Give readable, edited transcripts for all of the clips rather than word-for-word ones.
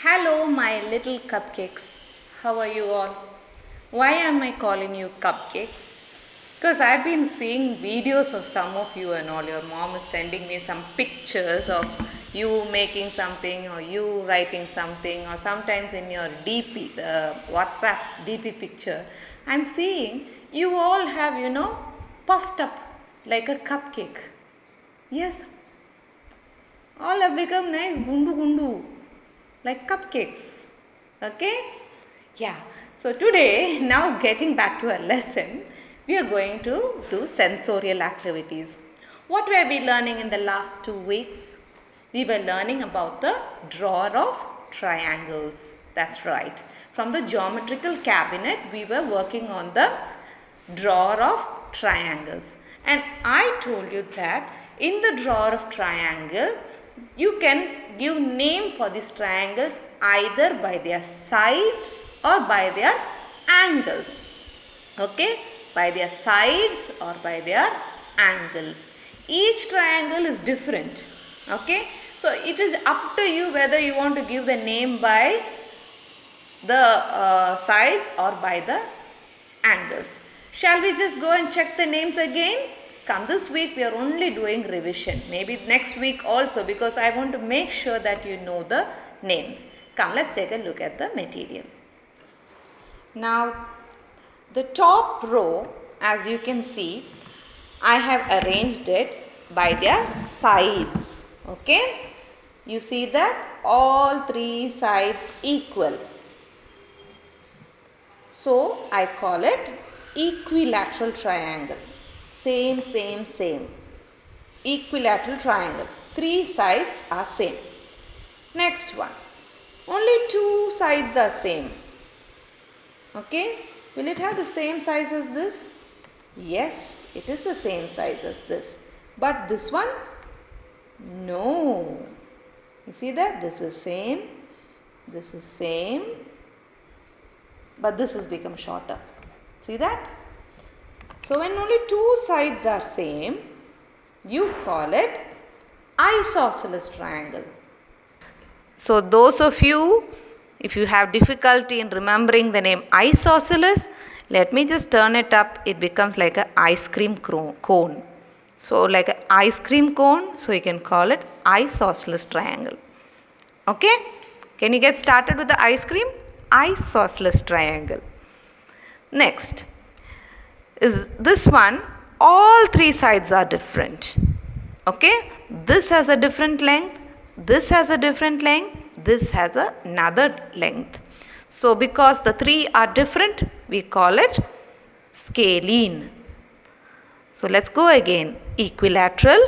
Hello, my little cupcakes. How are you all? Why am I calling you cupcakes? Because I've been seeing videos of some of you, and all your mom is sending me some pictures of you making something or you writing something, or sometimes in your DP, the WhatsApp DP picture, I'm seeing you all have, puffed up like a cupcake. Yes, all have become nice gundu gundu like cupcakes. Okay? Yeah. So today, now getting back to our lesson, we are going to do sensorial activities. What were we learning in the last 2 weeks? We were learning about the drawer of triangles. That's right. From the geometrical cabinet, we were working on the drawer of triangles. And I told you that in the drawer of triangle, you can give name for these triangles either by their sides or by their angles. Okay, by their sides or by their angles. Each triangle is different. Okay, so it is up to you whether you want to give the name by the sides or by the angles. Shall we just go and check the names again? Come, this week we are only doing revision. Maybe next week also, because I want to make sure that you know the names. Come, let's take a look at the material. Now, the top row, as you can see, I have arranged it by their sides. Okay? You see that all three sides equal. So, I call it equilateral triangle. Same. Equilateral triangle. Three sides are same. Next one. Only two sides are same. Okay. Will it have the same size as this? Yes, it is the same size as this. But this one? No. You see that? This is same. This is same. But this has become shorter. See that? So when only two sides are same, you call it isosceles triangle. So those of you, if you have difficulty in remembering the name isosceles, let me just turn it up. It becomes like an ice cream cone. So like an ice cream cone, so you can call it isosceles triangle. Okay? Can you get started with the ice cream? Isosceles triangle. Next is this one. All three sides are different. Okay? This has a different length. This has a different length. This has another length. So because the three are different, we call it scalene. So let's go again. Equilateral,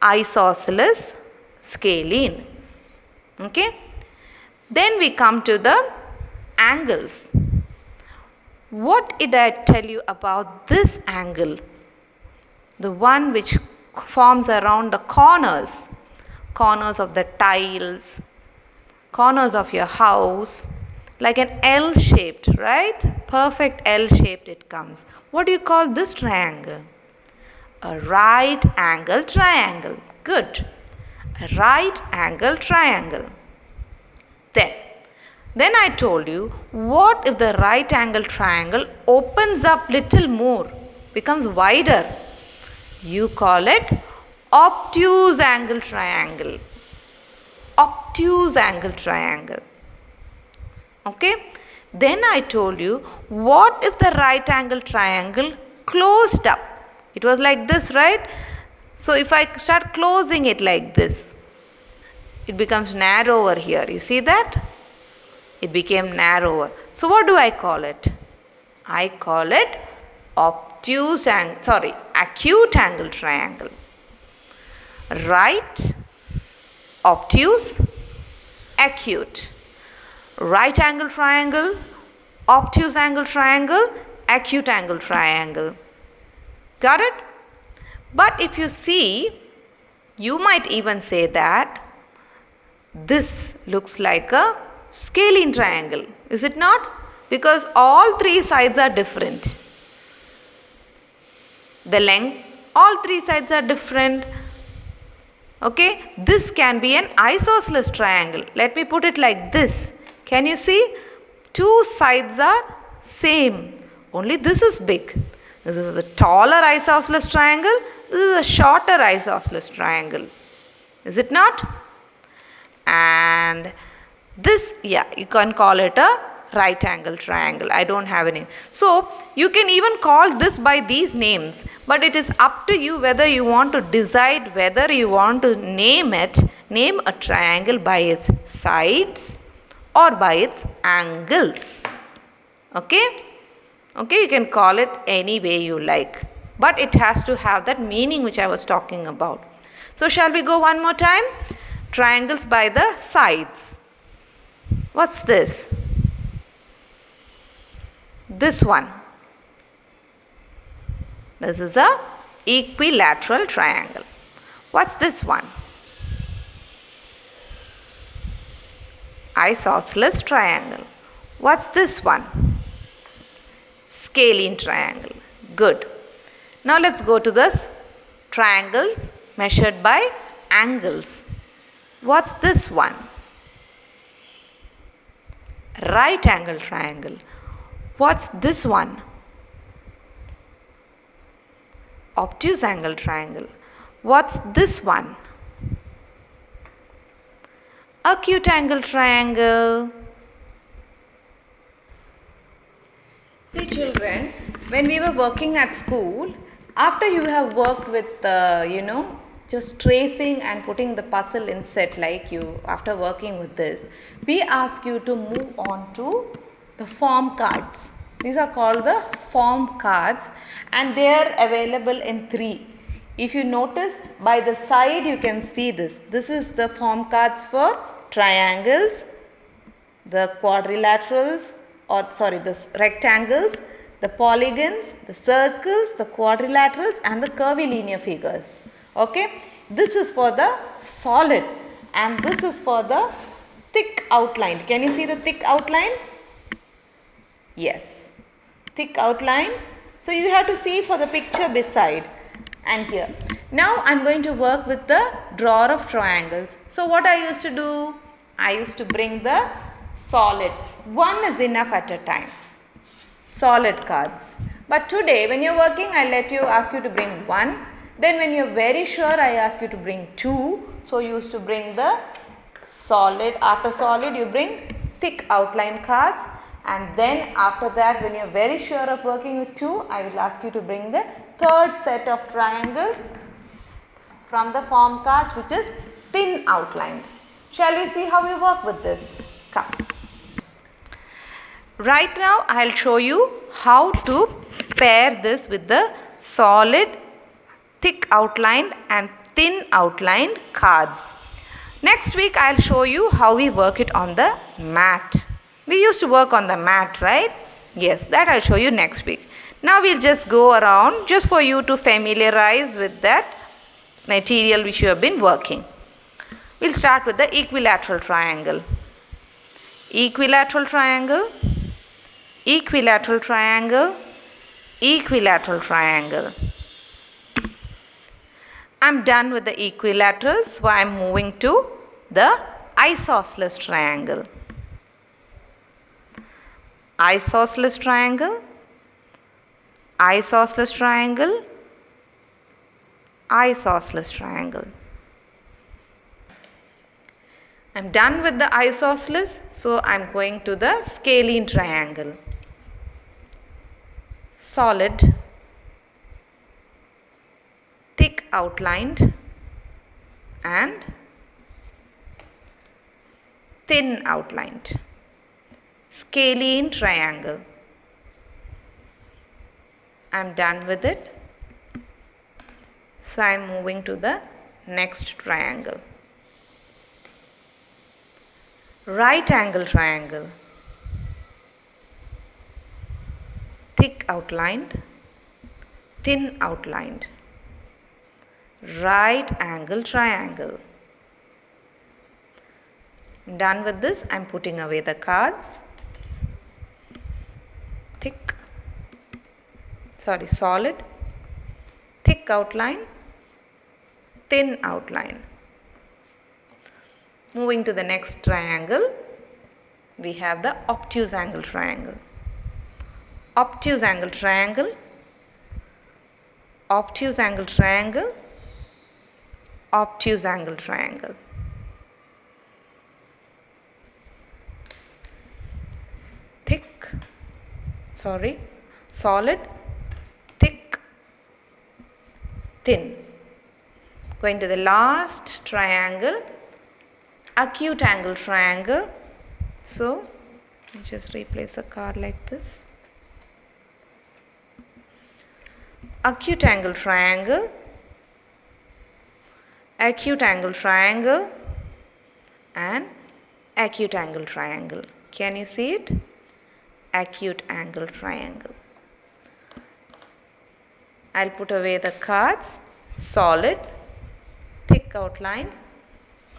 isosceles, scalene. Okay? Then we come to the angles. What did I tell you about this angle? The one which forms around the corners of the tiles, corners of your house, like an L shaped, right? Perfect L shaped it comes. What do you call this triangle? A right angle triangle. Good. A right angle triangle. Then I told you, what if the right angle triangle opens up little more, becomes wider? You call it obtuse angle triangle. Obtuse angle triangle. Okay? Then I told you, what if the right angle triangle closed up? It was like this, right? So if I start closing it like this, it becomes narrower here. You see that? It became narrower. So what do I call it? I call it acute angle triangle. Right, obtuse, acute. Right angle triangle, obtuse angle triangle, acute angle triangle. Got it? But if you see, you might even say that this looks like a scalene triangle. Is it not? Because all three sides are different. The length, all three sides are different. Okay, this can be an isosceles triangle. Let me put it like this. Can you see? Two sides are same. Only this is big. This is a taller isosceles triangle. This is a shorter isosceles triangle. Is it not? And this, yeah, you can call it a right angle triangle. I don't have any. So, you can even call this by these names. But it is up to you whether you want to decide whether you want to name a triangle by its sides or by its angles. Okay? Okay, you can call it any way you like. But it has to have that meaning which I was talking about. So, shall we go one more time? Triangles by the sides. What's this? This one. This is a equilateral triangle. What's this one? Isosceles triangle. What's this one? Scalene triangle. Good. Now let's go to the triangles measured by angles. What's this one? Right angle triangle. What's this one? Obtuse angle triangle. What's this one? Acute angle triangle. See children, when we were working at school, after you have worked with, just tracing and putting the puzzle in set like you, after working with this, we ask you to move on to the form cards. These are called the form cards and they are available in 3. If you notice by the side you can see this. This is the form cards for triangles, the quadrilaterals the rectangles, the polygons, the circles, the quadrilaterals and the curvilinear figures. Okay, this is for the solid and this is for the thick outline. Can you see the thick outline? Yes, thick outline. So you have to see for the picture beside and here. Now I am going to work with the drawer of triangles. So what I used to do? I used to bring the solid. One is enough at a time. Solid cards. But today when you are working, I ask you to bring 1. Then when you are very sure, I ask you to bring 2. So you used to bring the solid. After solid, you bring thick outline cards. And then after that, when you are very sure of working with 2, I will ask you to bring the third set of triangles from the form cards, which is thin outlined. Shall we see how we work with this? Come. Right now, I will show you how to pair this with the solid, thick outlined and thin outlined cards. Next week, I will show you how we work it on the mat. We used to work on the mat, right? Yes, that I will show you next week. Now, we will just go around just for you to familiarize with that material which you have been working. We will start with the equilateral triangle. Equilateral triangle, equilateral triangle, equilateral triangle. I am done with the equilaterals, so I am moving to the isosceles triangle. Isosceles triangle, isosceles triangle, isosceles triangle. I am done with the isosceles, so I am going to the scalene triangle. Solid, thick outlined and thin outlined. Scalene triangle. I am done with it. So I am moving to the next triangle. Right angle triangle. Thick outlined, thin outlined. Right angle triangle. Done with this, I am putting away the cards. Solid, thick outline, thin outline. Moving to the next triangle, we have the obtuse angle triangle. Obtuse angle triangle, obtuse angle triangle, obtuse angle triangle. Thick, solid, thick, thin. Going to the last triangle, acute angle triangle. So, just replace the card like this. Acute angle triangle, acute angle triangle, and acute angle triangle. Can you see it? Acute angle triangle. I'll put away the cards. Solid, thick outline,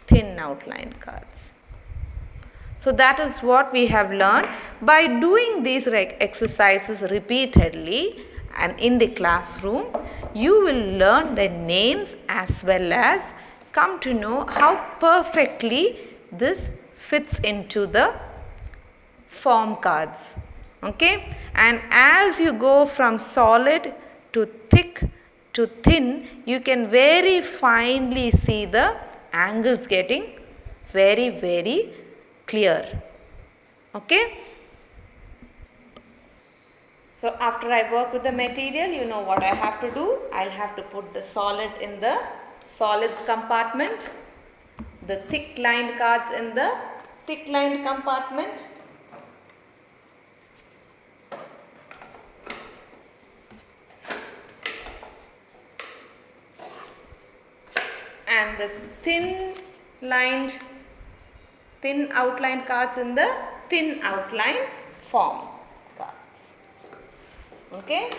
thin outline cards. So that is what we have learned. By doing these exercises repeatedly and in the classroom, you will learn the names as well as come to know how perfectly this fits into the form cards. Okay, and as you go from solid to thick to thin, you can very finely see the angles getting very clear. Okay. So after I work with the material, you know what I have to do. I'll have to put the solid in the solids compartment, the thick lined cards in the thick lined compartment, and the thin outline cards in the thin outline form cards. Okay.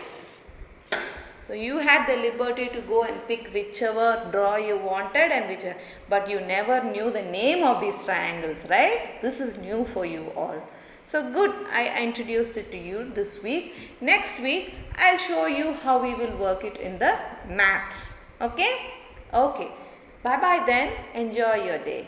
So you had the liberty to go and pick whichever draw you wanted and whichever, but you never knew the name of these triangles, right? This is new for you all. So good, I introduced it to you this week. Next week, I'll show you how we will work it in the mat. Okay? Okay. Bye bye then. Enjoy your day.